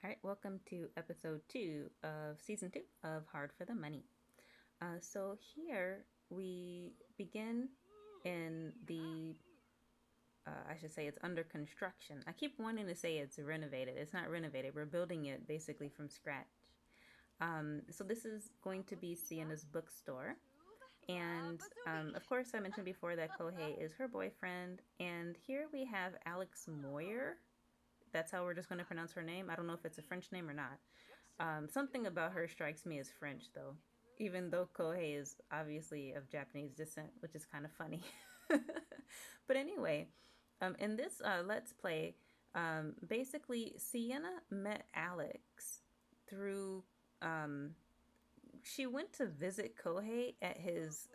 All right, welcome to episode 2 of season 2 of Hard for the Money. So here we begin in I should say it's under construction. I keep wanting to say it's renovated. It's not renovated. We're building it basically from scratch. So this is going to be Sienna's bookstore. And of course, I mentioned before that Kohei is her boyfriend. And here we have Alex Moyer. That's how we're just going to pronounce her name. I don't know if it's a French name or not. Something about her strikes me as French, though, even though Kohei is obviously of Japanese descent, which is kind of funny. But anyway, in this Let's Play, basically, Sienna met Alex through. She went to visit Kohei at his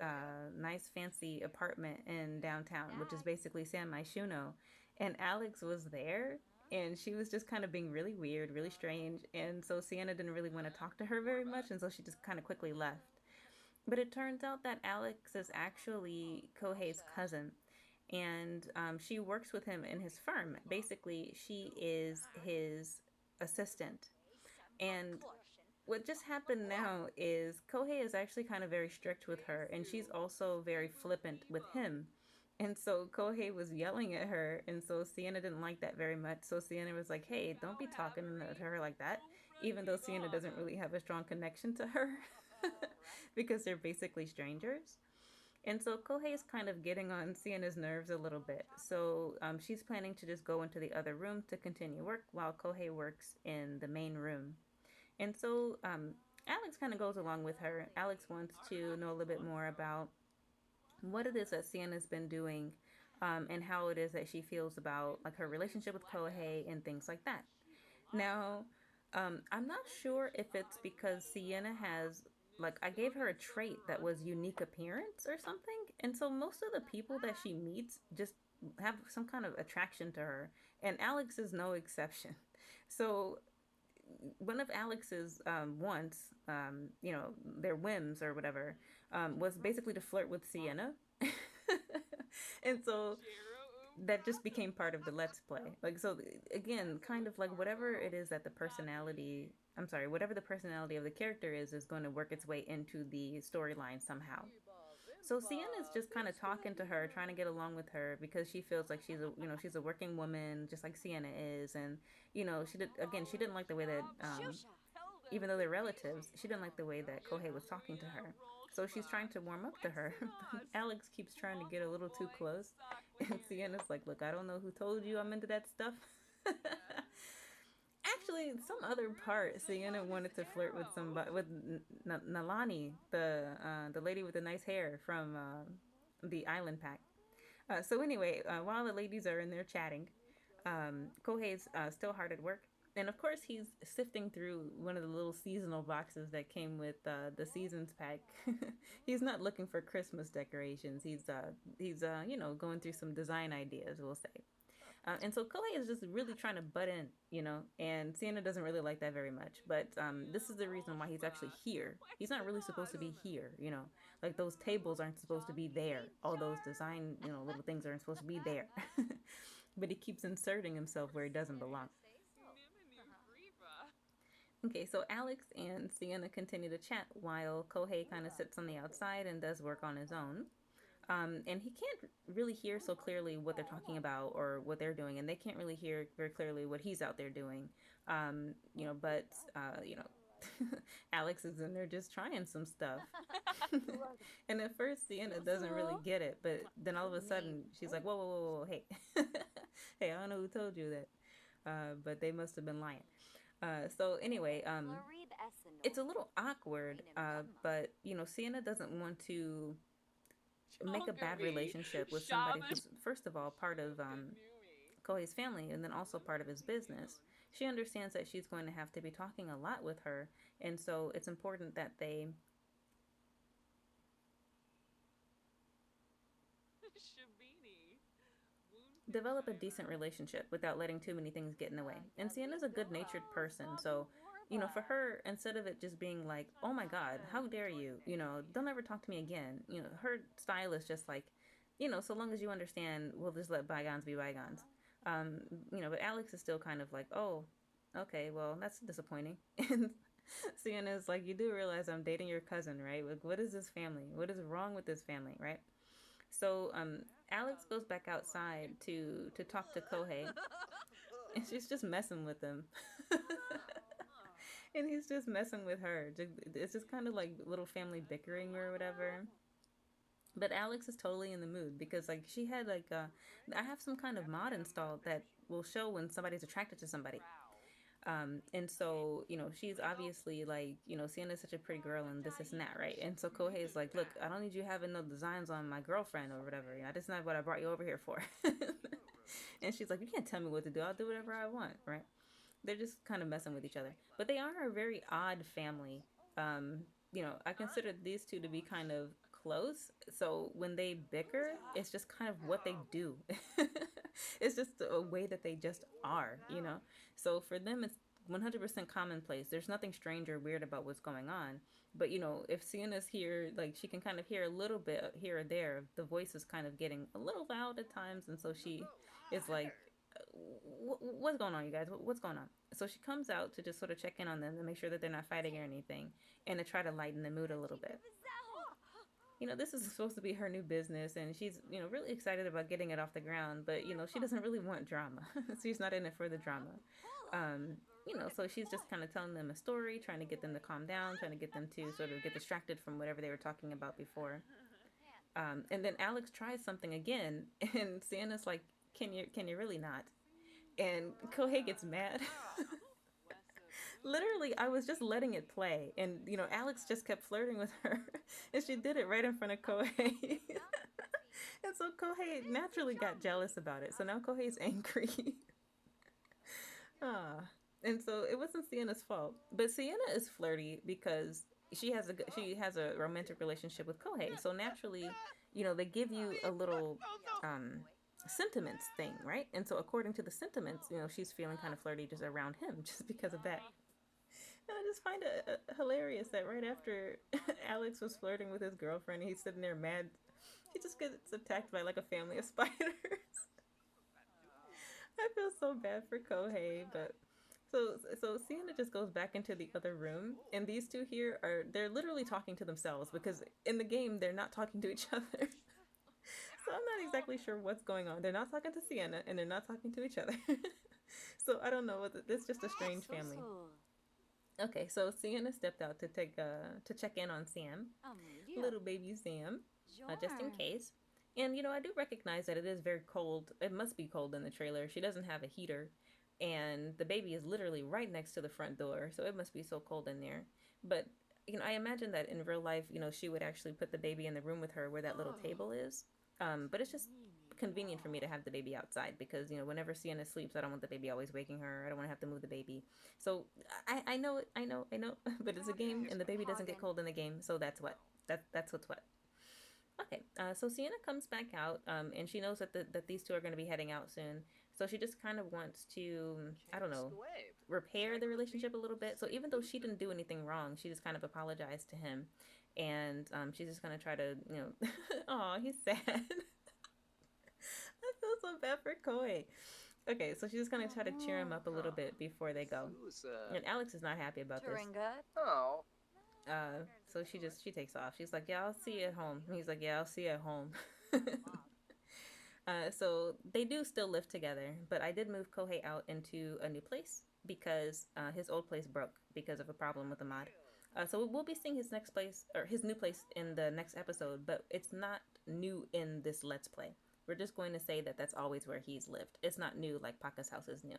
nice fancy apartment in downtown, which is basically San Myshuno. And Alex was there, and she was just kind of being really weird, really strange. And so Sienna didn't really want to talk to her very much, and so she just kind of quickly left. But it turns out that Alex is actually Kohei's cousin, and she works with him in his firm. Basically, she is his assistant. And what just happened now is Kohei is actually kind of very strict with her, and she's also very flippant with him. And so Kohei was yelling at her, and so Sienna didn't like that very much. So Sienna was like, "Hey, don't be talking to her like that," even though Sienna doesn't really have a strong connection to her because they're basically strangers. And so Kohei is kind of getting on Sienna's nerves a little bit. So she's planning to just go into the other room to continue work while Kohei works in the main room. And so Alex kind of goes along with her. Alex wants to know a little bit more about what it is that Sienna's been doing, and how it is that she feels about like her relationship with Kohei and things like that. Now, I'm not sure if it's because Sienna has, like, I gave her a trait that was unique appearance or something, and so most of the people that she meets just have some kind of attraction to her, and Alex is no exception. So one of Alex's wants, their whims or whatever, was basically to flirt with Sienna. And so that just became part of the Let's Play. Like, so again, kind of like whatever it is that the personality, I'm sorry, whatever the personality of the character is going to work its way into the storyline somehow. So Sienna's just kind of talking to her, trying to get along with her because she feels like she's a working woman, just like Sienna is, and she didn't like the way that even though they're relatives, she didn't like the way that Kohei was talking to her. So she's trying to warm up to her, but Alex keeps trying to get a little too close, and Sienna's like, "Look, I don't know who told you I'm into that stuff." Actually, some other part, Sienna wanted to flirt with somebody with Nalani, the lady with the nice hair from the Island Pack. So anyway, while the ladies are in there chatting, Kohei's still hard at work. And of course, he's sifting through one of the little seasonal boxes that came with the seasons pack. He's not looking for Christmas decorations. He's going through some design ideas, we'll say. And so Kohei is just really trying to butt in, and Sienna doesn't really like that very much. But this is the reason why he's actually here. He's not really supposed to be here. Like those tables aren't supposed to be there. All those design, little things aren't supposed to be there. But he keeps inserting himself where he doesn't belong. Okay, so Alex and Sienna continue to chat while Kohei kind of sits on the outside and does work on his own. And he can't really hear so clearly what they're talking about or what they're doing, and they can't really hear very clearly what he's out there doing. But Alex is in there just trying some stuff. And at first, Sienna doesn't really get it, but then all of a sudden, she's like, "Whoa, whoa, whoa, whoa, hey, hey, I don't know who told you that, but they must have been lying." So anyway, it's a little awkward, but Sienna doesn't want to make a bad relationship with somebody who's first of all part of Kohei's family and then also part of his business. She understands that she's going to have to be talking a lot with her, and so it's important that they develop a decent relationship without letting too many things get in the way. And Sienna's a good natured person, so for her, instead of it just being like, "Oh my God, how dare you," don't ever talk to me again. Her style is just like, so long as you understand, we'll just let bygones be bygones. But Alex is still kind of like, "Oh." Okay, well, that's disappointing. And Sienna's like, you do realize I'm dating your cousin, right? Like, what is this family? What is wrong with this family, right? So Alex goes back outside to talk to Kohei, and she's just messing with him. And he's just messing with her. It's just kind of like little family bickering or whatever. But Alex is totally in the mood because like she had like I have some kind of mod installed that will show when somebody's attracted to somebody. And so, she's obviously like, Sienna's such a pretty girl and this and that, right? And so Kohei is like, look, I don't need you having no designs on my girlfriend or whatever. That's not what I brought you over here for. And she's like, you can't tell me what to do. I'll do whatever I want, right? They're just kind of messing with each other. But they are a very odd family. I consider these two to be kind of close. So when they bicker, it's just kind of what they do. It's just a way that they just are. So for them, it's 100% commonplace. There's nothing strange or weird about what's going on. But if Sienna's here, like she can kind of hear a little bit here or there. The voice is kind of getting a little loud at times, and so she is like, what's going on, you guys? What's going on? So she comes out to just sort of check in on them and make sure that they're not fighting or anything, and to try to lighten the mood a little bit. This is supposed to be her new business, and she's, really excited about getting it off the ground, but, she doesn't really want drama. She's not in it for the drama. So she's just kind of telling them a story, trying to get them to calm down, trying to get them to sort of get distracted from whatever they were talking about before. And then Alex tries something again, and Sienna's like, can you really not? And Kohei gets mad. Literally, I was just letting it play, and Alex just kept flirting with her, and she did it right in front of Kohei. And so Kohei naturally got jealous about it. So now Kohei's angry. Ah, and so it wasn't Sienna's fault, but Sienna is flirty because she has a romantic relationship with Kohei. So naturally, they give you a little um sentiments thing, right? And so according to the sentiments, she's feeling kind of flirty just around him just because of that. And I just find it hilarious that right after Alex was flirting with his girlfriend, he's sitting there mad. He just gets attacked by like a family of spiders. I feel so bad for Kohei, but so Sienna just goes back into the other room, and these two here they're literally talking to themselves because in the game they're not talking to each other. So I'm not exactly sure what's going on. They're not talking to Sienna, and they're not talking to each other. So I don't know. It's just a strange family. Okay, so Sienna stepped out to check in on Sam, little baby Sam, just in case. And I do recognize that it is very cold. It must be cold in the trailer. She doesn't have a heater, and the baby is literally right next to the front door, so it must be so cold in there. But I imagine that in real life, she would actually put the baby in the room with her where that little table is. But it's just convenient for me to have the baby outside because whenever Sienna sleeps, I don't want the baby always waking her. I don't want to have to move the baby. So I know it, I know, but it's a game and the baby doesn't get cold in the game, so that's what's what. Okay, so Sienna comes back out, and she knows that these two are going to be heading out soon. So she just kind of wants to, I don't know, repair the relationship a little bit. So even though she didn't do anything wrong, she just kind of apologized to him, and she's just gonna try to, oh, he's sad. I feel so bad for Koi. Okay, so she's just gonna try to cheer him up a little bit before they go. And Alex is not happy about this. So she takes off. She's like, "Yeah, I'll see you at home." And he's like, "Yeah, I'll see you at home." So they do still live together, but I did move Kohei out into a new place because his old place broke because of a problem with the mod. So we'll be seeing his next place or his new place in the next episode, but it's not new in this Let's Play. We're just going to say that that's always where he's lived. It's not new like Paka's house is new.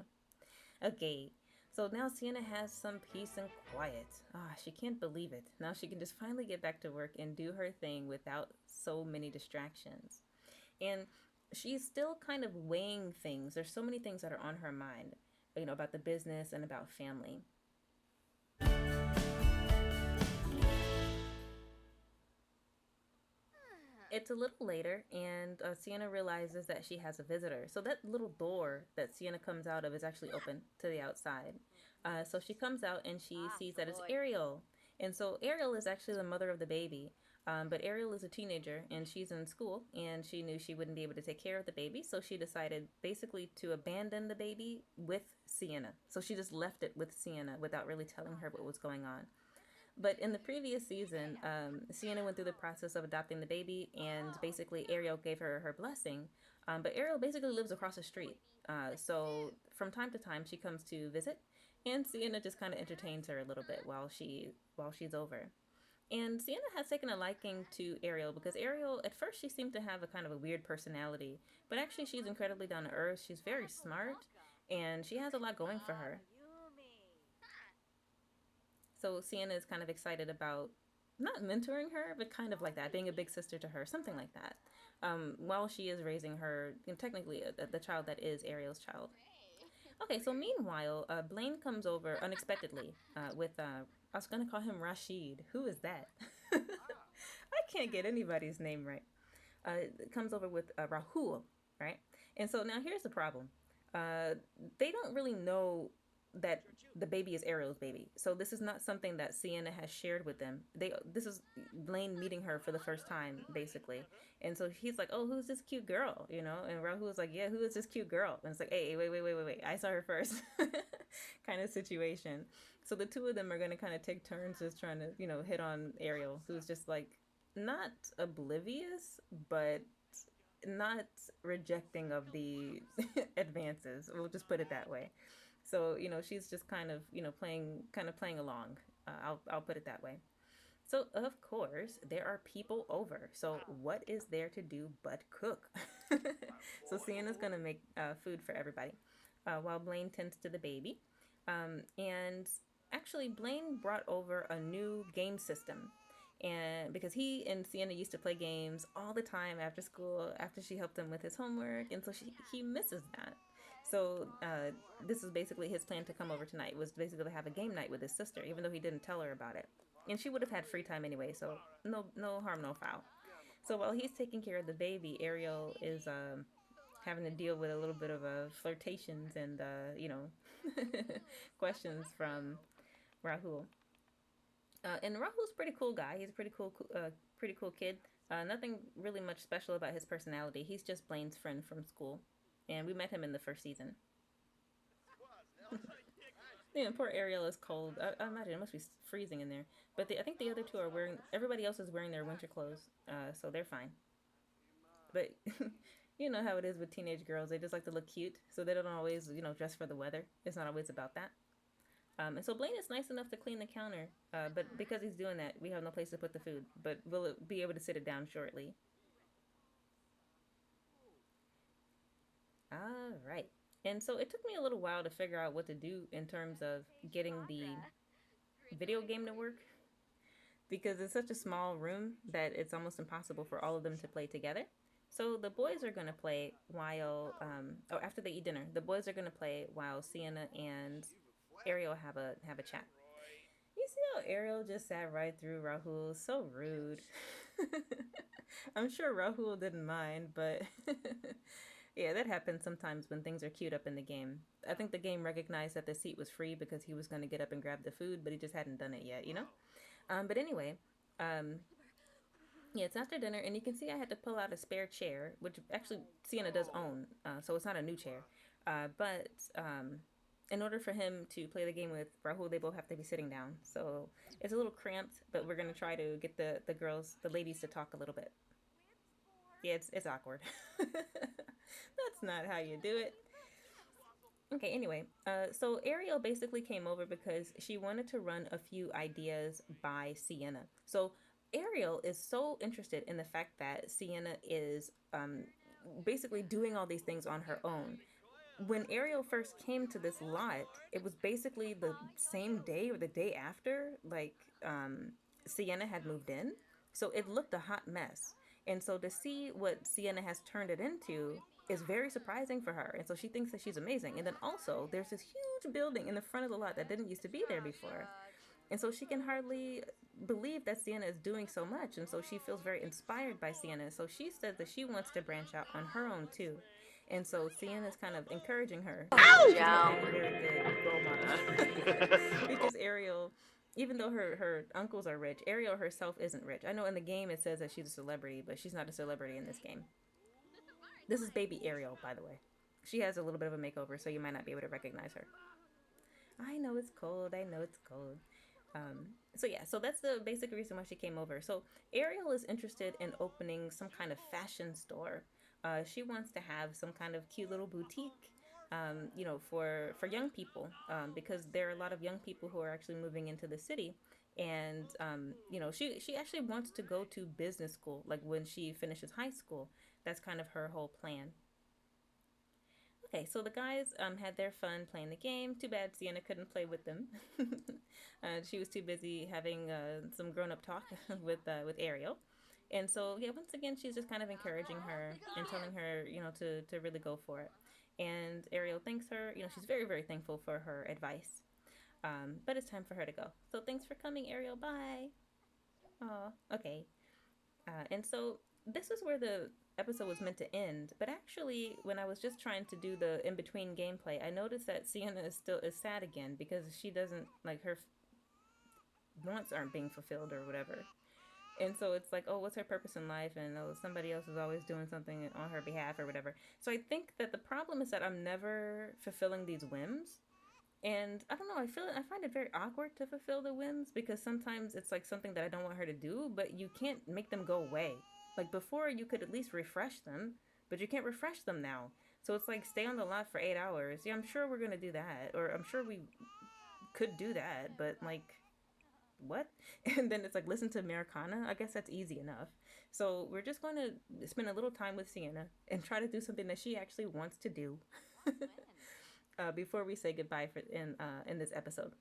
Okay, so now Sienna has some peace and quiet. Ah, she can't believe it. Now she can just finally get back to work and do her thing without so many distractions. And she's still kind of weighing things. There's so many things that are on her mind, about the business and about family. It's a little later, and Sienna realizes that she has a visitor. So that little door that Sienna comes out of is actually open to the outside. So she comes out and she sees that it's Ariel. And so Ariel is actually the mother of the baby. But Ariel is a teenager and she's in school and she knew she wouldn't be able to take care of the baby. So she decided basically to abandon the baby with Sienna. So she just left it with Sienna without really telling her what was going on. But in the previous season, Sienna went through the process of adopting the baby, and basically Ariel gave her her blessing. But Ariel basically lives across the street, so from time to time she comes to visit, and Sienna just kind of entertains her a little bit while she's over. And Sienna has taken a liking to Ariel because Ariel, at first, she seemed to have a kind of a weird personality, but actually she's incredibly down to earth. She's very smart, and she has a lot going for her. So Sienna is kind of excited about not mentoring her, but kind of like that, being a big sister to her, something like that. While she is raising her, technically the child that is Ariel's child. Okay, so meanwhile, Blaine comes over unexpectedly with, I was going to call him Rashid. Who is that? I can't get anybody's name right. Comes over with Rahul, right? And so now here's the problem. Uh, they don't really know that the baby is Ariel's baby. So this is not something that Sienna has shared with them. This is Blaine meeting her for the first time, basically. And so he's like, "Oh, who's this cute girl?" And Rahul's like, "Yeah, who is this cute girl?" And it's like, "Hey, wait. I saw her first," kind of situation. So the two of them are going to kind of take turns just trying to, hit on Ariel, who's just like not oblivious, but not rejecting of the advances. We'll just put it that way. So she's just kind of playing along. I'll put it that way. So of course there are people over. So what is there to do but cook? So Sienna's gonna make food for everybody, while Blaine tends to the baby. And actually, Blaine brought over a new game system. And because he and Sienna used to play games all the time after school, after she helped him with his homework, and so he misses that. So this is basically his plan to come over tonight, was basically to have a game night with his sister, even though he didn't tell her about it. And she would have had free time anyway, so no harm, no foul. So while he's taking care of the baby, Ariel is having to deal with a little bit of flirtations and questions from Rahul. And Rahul's a pretty cool guy. He's a pretty cool kid. Nothing really much special about his personality. He's just Blaine's friend from school, and we met him in the first season. Yeah, poor Ariel is cold. I imagine it must be freezing in there. But I think the other two are wearing. Everybody else is wearing their winter clothes, so they're fine. But you know how it is with teenage girls. They just like to look cute, so they don't always, dress for the weather. It's not always about that. And so Blaine is nice enough to clean the counter, but because he's doing that, we have no place to put the food. But we'll be able to sit it down shortly. All right. And so it took me a little while to figure out what to do in terms of getting the video game to work, because it's such a small room that it's almost impossible for all of them to play together. So the boys are gonna play while, after they eat dinner, the boys are gonna play while Sienna and Ariel have a chat. You see how Ariel just sat right through Rahul? So rude. I'm sure Rahul didn't mind, but yeah, that happens sometimes when things are queued up in the game. I think the game recognized that the seat was free because he was going to get up and grab the food, but he just hadn't done it yet. But anyway, um, yeah, it's after dinner, and you can see I had to pull out a spare chair, which actually Sienna does own, so it's not a new chair. But in order for him to play the game with Rahul, they both have to be sitting down. So it's a little cramped, but we're gonna try to get the ladies to talk a little bit. Yeah, it's awkward. That's not how you do it. Okay, anyway, so Ariel basically came over because she wanted to run a few ideas by Sienna. So Ariel is so interested in the fact that Sienna is basically doing all these things on her own. When Ariel first came to this lot, it was basically the same day or the day after, like, Sienna had moved in. So it looked a hot mess. And so to see what Sienna has turned it into is very surprising for her. And so she thinks that she's amazing. And then also, there's this huge building in the front of the lot that didn't used to be there before. And so she can hardly believe that Sienna is doing so much. And so she feels very inspired by Sienna. So she says that she wants to branch out on her own too. And so Sienna's kind of encouraging her. She's not being a very good role model. Because Ariel Even though her uncles are rich, Ariel herself isn't rich. I know in the game it says that she's a celebrity, but she's not a celebrity in this game. This is baby Ariel, by the way. She has a little bit of a makeover, so you might not be able to recognize her. I know it's cold. I know it's cold. So yeah, so that's the basic reason why she came over. So Ariel is interested in opening some kind of fashion store. She wants to have some kind of cute little boutique, for young people, because there are a lot of young people who are actually moving into the city, and she actually wants to go to business school, like when she finishes high school. That's kind of her whole plan. Okay, so the guys had their fun playing the game. Too bad Sienna couldn't play with them. She was too busy having some grown up talk with Ariel. And so, yeah, once again, she's just kind of encouraging her and telling her, to really go for it. And Ariel thanks her. She's very, very thankful for her advice. But it's time for her to go. So thanks for coming, Ariel. Bye. Aw, okay. And so this is where the episode was meant to end, but actually, when I was just trying to do the in between gameplay, I noticed that Sienna is sad again because she doesn't like her wants aren't being fulfilled or whatever. And so it's like, oh, what's her purpose in life? And oh, somebody else is always doing something on her behalf or whatever. So I think that the problem is that I'm never fulfilling these whims. And I don't know, I find it very awkward to fulfill the whims because sometimes it's like something that I don't want her to do, but you can't make them go away. Like before, you could at least refresh them, but you can't refresh them now. So it's like stay on the lot for 8 hours. Yeah, I'm sure we're gonna do that, or I'm sure we could do that, but like, what? And then it's like listen to Americana. I guess that's easy enough. So we're just going to spend a little time with Sienna and try to do something that she actually wants to do. Before we say goodbye in this episode.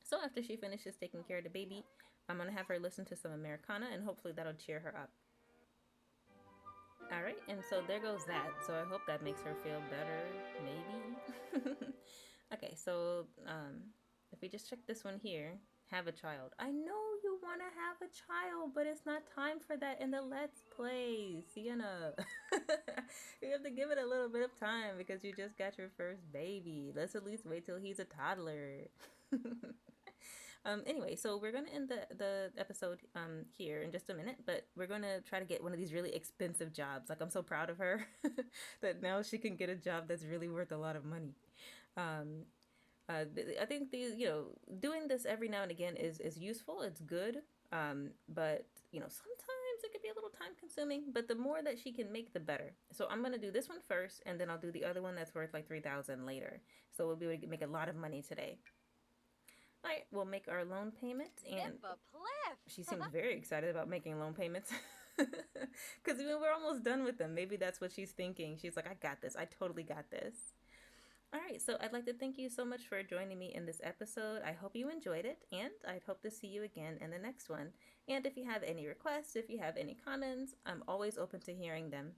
So after she finishes taking care of the baby, I'm gonna have her listen to some Americana, and hopefully that'll cheer her up. All right, and so there goes that. So I hope that makes her feel better, maybe. Okay, so if we just check this one here, have a child. I know you want to have a child, but it's not time for that in the Let's Play, Sienna. You have to give it a little bit of time because you just got your first baby. Let's at least wait till he's a toddler. Anyway, so we're gonna end the episode here in just a minute, but we're gonna try to get one of these really expensive jobs. Like I'm so proud of her that now she can get a job that's really worth a lot of money. Um, I think doing this every now and again is useful. It's good, but sometimes it could be a little time consuming. But the more that she can make, the better. So I'm gonna do this one first, and then I'll do the other one that's worth like 3,000 later. So we'll be able to make a lot of money today. All right, we'll make our loan payment, and she seems very excited about making loan payments. Because we're almost done with them. Maybe that's what she's thinking. She's like, I got this. I totally got this. All right, so I'd like to thank you so much for joining me in this episode. I hope you enjoyed it, and I'd hope to see you again in the next one. And if you have any requests, if you have any comments, I'm always open to hearing them.